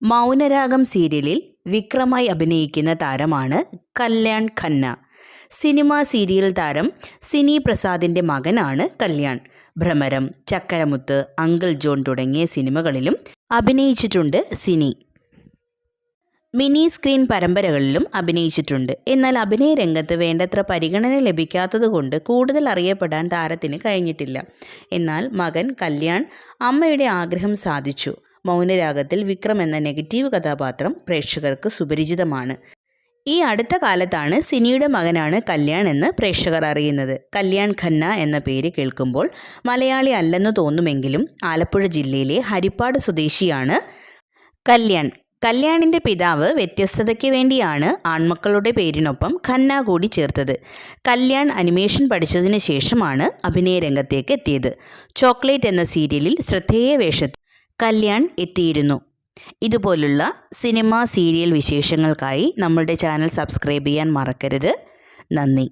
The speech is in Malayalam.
മൗനരാഗം സീരിയലിൽ വിക്രമായി അഭിനയിക്കുന്ന താരമാണ് കല്യാൺ ഖന്ന. സിനിമാ സീരിയൽ താരം സിനി പ്രസാദിൻ്റെ മകനാണ് കല്യാൺ. ഭ്രമരം, ചക്കരമുത്ത്, അങ്കിൾ ജോൺ തുടങ്ങിയ സിനിമകളിലും അഭിനയിച്ചിട്ടുണ്ട് സിനി. മിനി സ്ക്രീൻ പരമ്പരകളിലും അഭിനയിച്ചിട്ടുണ്ട്. എന്നാൽ അഭിനയ രംഗത്ത് വേണ്ടത്ര പരിഗണന ലഭിക്കാത്തതുകൊണ്ട് കൂടുതൽ അറിയപ്പെടാൻ താരത്തിന് കഴിഞ്ഞിട്ടില്ല. എന്നാൽ മകൻ കല്യാൺ അമ്മയുടെ ആഗ്രഹം സാധിച്ചു. മൗനരാഗത്തിൽ വിക്രം എന്ന നെഗറ്റീവ് കഥാപാത്രം പ്രേക്ഷകർക്ക് സുപരിചിതമാണ്. ഈ അടുത്ത കാലത്താണ് സിനിയുടെ മകനാണ് കല്യാൺ എന്ന് പ്രേക്ഷകർ അറിയുന്നത്. കല്യാൺ ഖന്ന എന്ന പേര് കേൾക്കുമ്പോൾ മലയാളി അല്ലെന്ന് തോന്നുമെങ്കിലും ആലപ്പുഴ ജില്ലയിലെ ഹരിപ്പാട് സ്വദേശിയാണ് കല്യാൺ. കല്യാണിൻ്റെ പിതാവ് വ്യത്യസ്തതയ്ക്ക് വേണ്ടിയാണ് ആൺമക്കളുടെ പേരിനൊപ്പം ഖന്ന കൂടി ചേർത്തത്. കല്യാൺ അനിമേഷൻ പഠിച്ചതിന് ശേഷമാണ് അഭിനയ രംഗത്തേക്ക് എത്തിയത്. ചോക്ലേറ്റ് എന്ന സീരിയലിൽ ശ്രദ്ധേയ വേഷത്തിൽ കല്യാൺ എത്തിയിരുന്നു. ഇതുപോലുള്ള സിനിമ സീരിയൽ വിശേഷങ്ങൾക്കായി നമ്മളുടെ ചാനൽ സബ്സ്ക്രൈബ് ചെയ്യാൻ മറക്കരുത്. നന്ദി.